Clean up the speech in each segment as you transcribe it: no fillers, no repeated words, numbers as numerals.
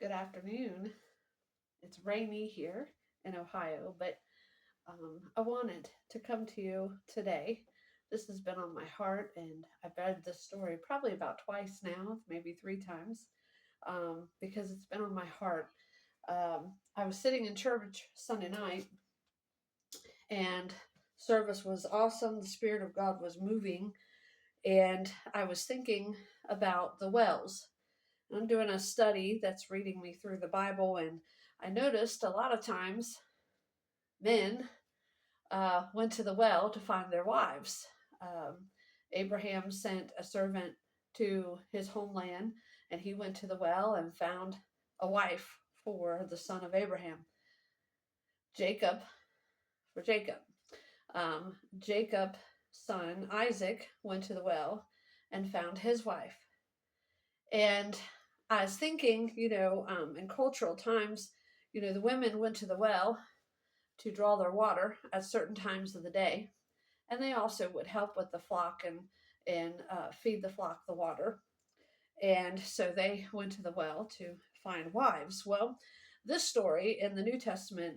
Good afternoon. It's rainy here in Ohio, but I wanted to come to you today. This has been on my heart, and I've read this story probably about twice now, maybe three times, because it's been on my heart. I was sitting in church Sunday night, and service was awesome. The Spirit of God was moving, and I was thinking about the wells. I'm doing a study that's reading me through the Bible, and I noticed a lot of times men went to the well to find their wives. Um, Abraham sent a servant to his homeland, and he went to the well and found a wife for the son of Abraham. Jacob, for Jacob. Jacob's son Isaac went to the well and found his wife. And I was thinking, in cultural times, the women went to the well to draw their water at certain times of the day, and they also would help with the flock and feed the flock the water. And so they went to the well to find wives. Well, this story in the New Testament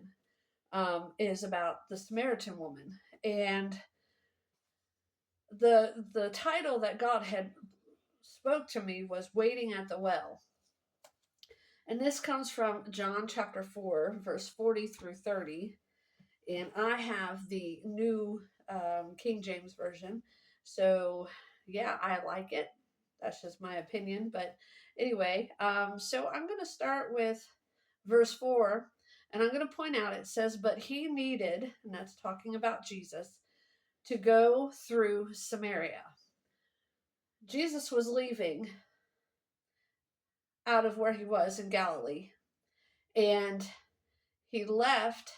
is about the Samaritan woman, and the title that God had spoke to me was "Waiting at the Well." And this comes from John chapter 4, verse 40 through 30. And I have the new King James Version. So, yeah, I like it. That's just my opinion. But anyway, so I'm going to start with verse 4. And I'm going to point out it says, "But he needed," and that's talking about Jesus, "to go through Samaria." Jesus was leaving out of where he was in Galilee. And he left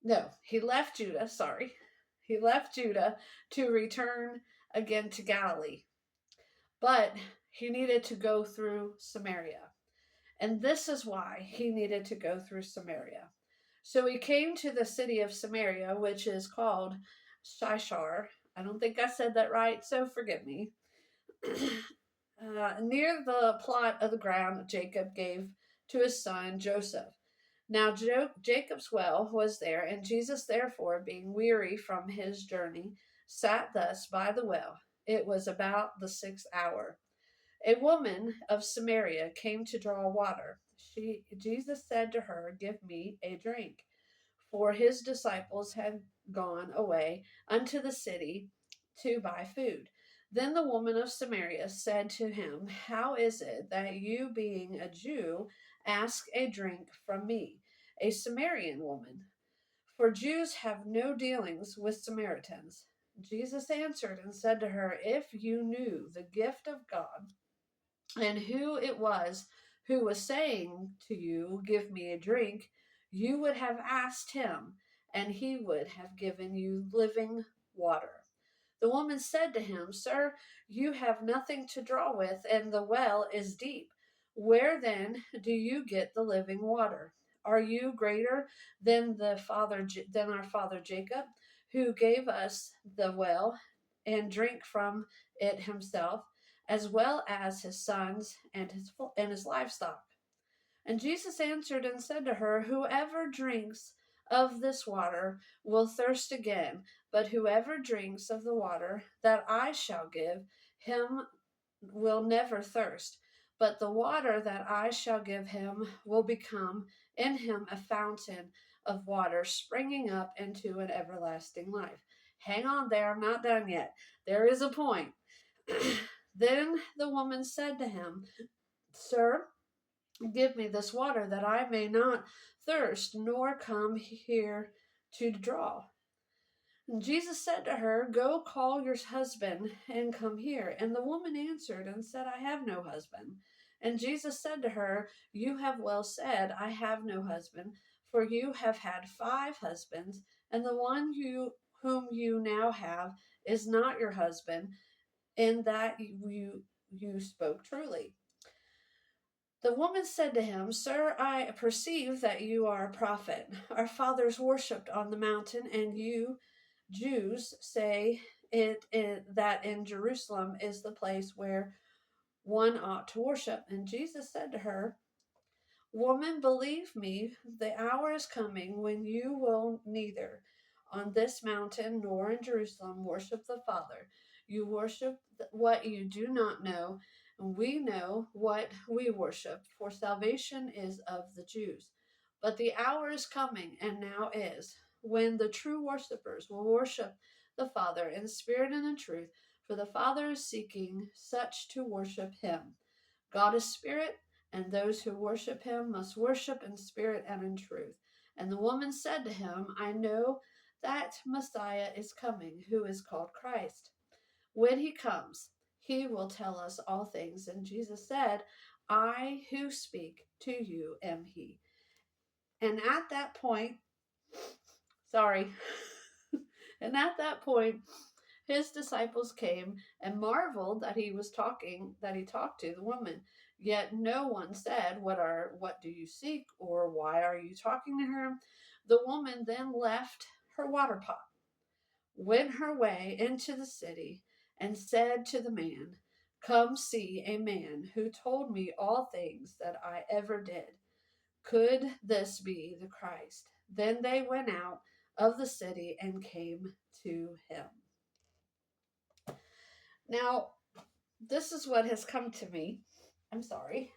No, he left Judah, sorry. He left Judah to return again to Galilee. But he needed to go through Samaria. And this is why he needed to go through Samaria. So he came to the city of Samaria, which is called Shishar. I don't think I said that right, so forgive me. Near the plot of the ground Jacob gave to his son Joseph. Now Jacob's well was there, and Jesus, therefore, being weary from his journey, sat thus by the well. It was about the 6th hour. A woman of Samaria came to draw water. Jesus said to her, "Give me a drink," for his disciples had gone away unto the city to buy food. Then the woman of Samaria said to him, "How is it that you, being a Jew, ask a drink from me, a Samaritan woman? For Jews have no dealings with Samaritans." Jesus answered and said to her, "If you knew the gift of God, and who it was who was saying to you, 'Give me a drink,' you would have asked him, and he would have given you living water." The woman said to him, "Sir, you have nothing to draw with, and the well is deep. Where then do you get the living water? Are you greater than our father Jacob, who gave us the well and drank from it himself, as well as his sons and his livestock?" And Jesus answered and said to her, "Whoever drinks of this water will thirst again, but whoever drinks of the water that I shall give him will never thirst. But the water that I shall give him will become in him a fountain of water springing up into an everlasting life." Hang on there, I'm not done yet. There is a point. Then the woman said to him, "Sir, give me this water that I may not thirst, nor come here to draw." And Jesus said to her, "Go call your husband and come here." And the woman answered and said, "I have no husband." And Jesus said to her, "You have well said, 'I have no husband,' for you have had 5 husbands, and the one whom you now have is not your husband, in that you spoke truly." The woman said to him, "Sir, I perceive that you are a prophet. Our fathers worshipped on the mountain, and you Jews say that in Jerusalem is the place where one ought to worship. And Jesus said to her, Woman, believe me, the hour is coming when you will neither on this mountain nor in Jerusalem worship the Father. You worship what you do not know, and we know what we worship, for salvation is of the Jews. But the hour is coming, and now is, when the true worshippers will worship the Father in spirit and in truth, for the Father is seeking such to worship him. God is spirit, and those who worship him must worship in spirit and in truth. And the woman said to him, I know that Messiah is coming, who is called Christ. When he comes, he will tell us all things. And Jesus said, I who speak to you am he. And at that point, and at that point, his disciples came and marveled that he talked to the woman. Yet no one said, What do you seek? Or why are you talking to her? The woman then left her water pot, went her way into the city, and said to the man, Come see a man who told me all things that I ever did. Could this be the Christ? Then they went out of the city and came to him. Now, this is what has come to me. I'm sorry.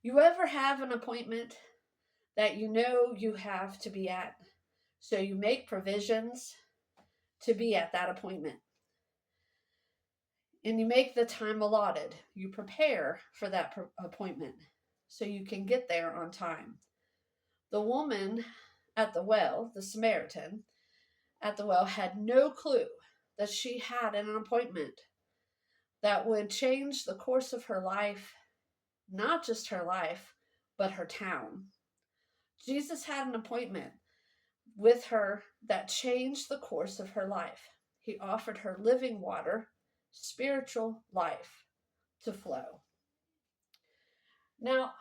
You ever have an appointment that you know you have to be at, so you make provisions to be at that appointment? And you make the time allotted. You prepare for that appointment so you can get there on time. The woman at the well, the Samaritan at the well, had no clue that she had an appointment that would change the course of her life, not just her life, but her town. Jesus had an appointment with her that changed the course of her life. He offered her living water, spiritual life to flow. Now,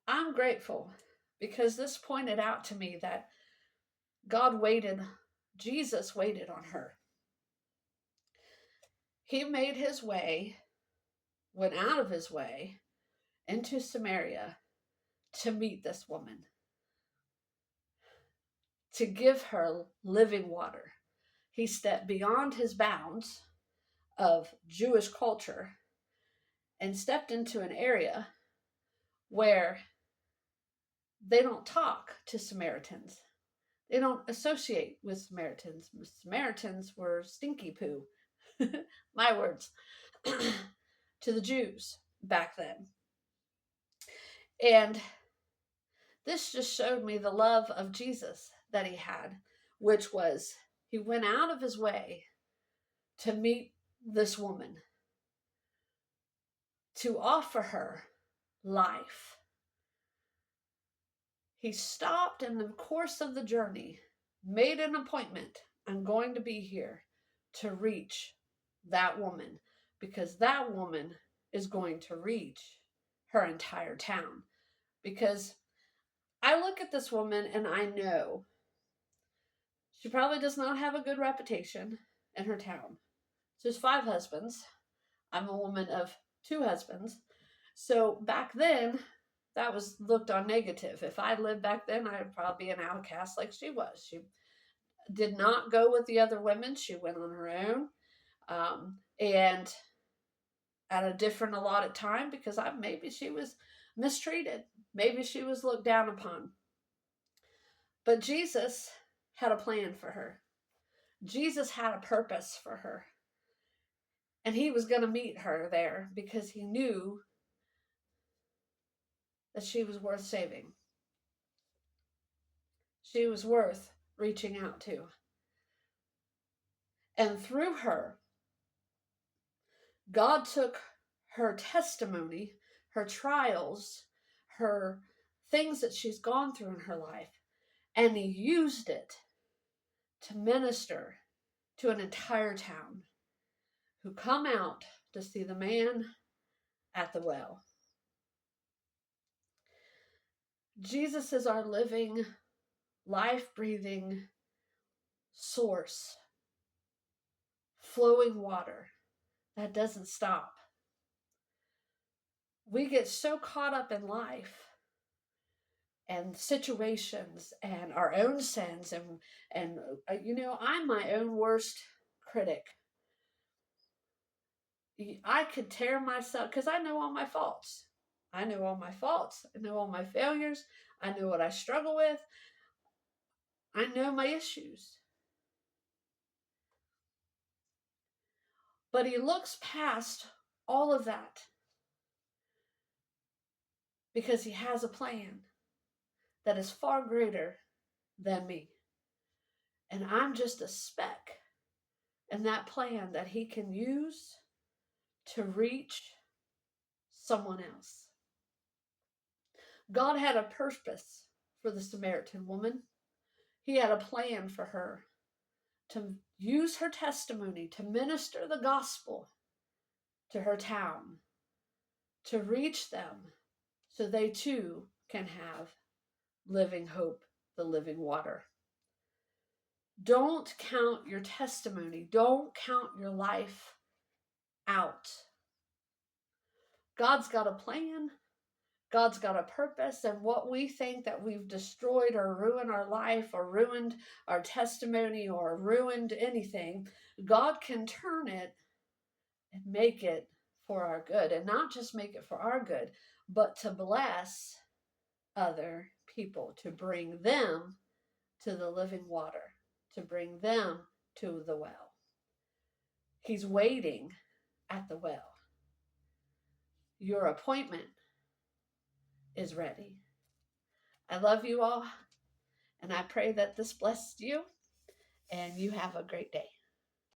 I'm grateful because this pointed out to me that Jesus waited on her. He made his way, went out of his way into Samaria to meet this woman, to give her living water. He stepped beyond his bounds of Jewish culture and stepped into an area where they don't talk to Samaritans. They don't associate with Samaritans. Samaritans were stinky poo. My words. To the Jews back then. And this just showed me the love of Jesus that he had, which was he went out of his way to meet this woman, to offer her life. He stopped in the course of the journey, made an appointment. I'm going to be here to reach that woman, because that woman is going to reach her entire town. Because I look at this woman and I know she probably does not have a good reputation in her town. There's 5 husbands. I'm a woman of 2 husbands. So back then, that was looked on negative. If I lived back then, I'd probably be an outcast like she was. She did not go with the other women. She went on her own. And at a different allotted time, because maybe she was mistreated. Maybe she was looked down upon. But Jesus had a plan for her. Jesus had a purpose for her. And he was going to meet her there because he knew that she was worth saving. She was worth reaching out to. And through her, God took her testimony, her trials, her things that she's gone through in her life, and he used it to minister to an entire town who come out to see the man at the well. Jesus is our living, life-breathing source, flowing water that doesn't stop. We get so caught up in life and situations and our own sins and I'm my own worst critic. I could tear myself because I know all my faults. I know all my faults. I know all my failures. I know what I struggle with. I know my issues. But he looks past all of that because he has a plan that is far greater than me. And I'm just a speck in that plan that he can use to reach someone else. God had a purpose for the Samaritan woman. He had a plan for her to use her testimony to minister the gospel to her town, to reach them so they too can have living hope, the living water. Don't count your testimony. Don't count your life out. God's got a plan. God's got a purpose, and what we think that we've destroyed or ruined our life or ruined our testimony or ruined anything, God can turn it and make it for our good. And not just make it for our good, but to bless other people, to bring them to the living water, to bring them to the well. He's waiting at the well. Your appointment is ready. I love you all, and I pray that this blessed you, and you have a great day.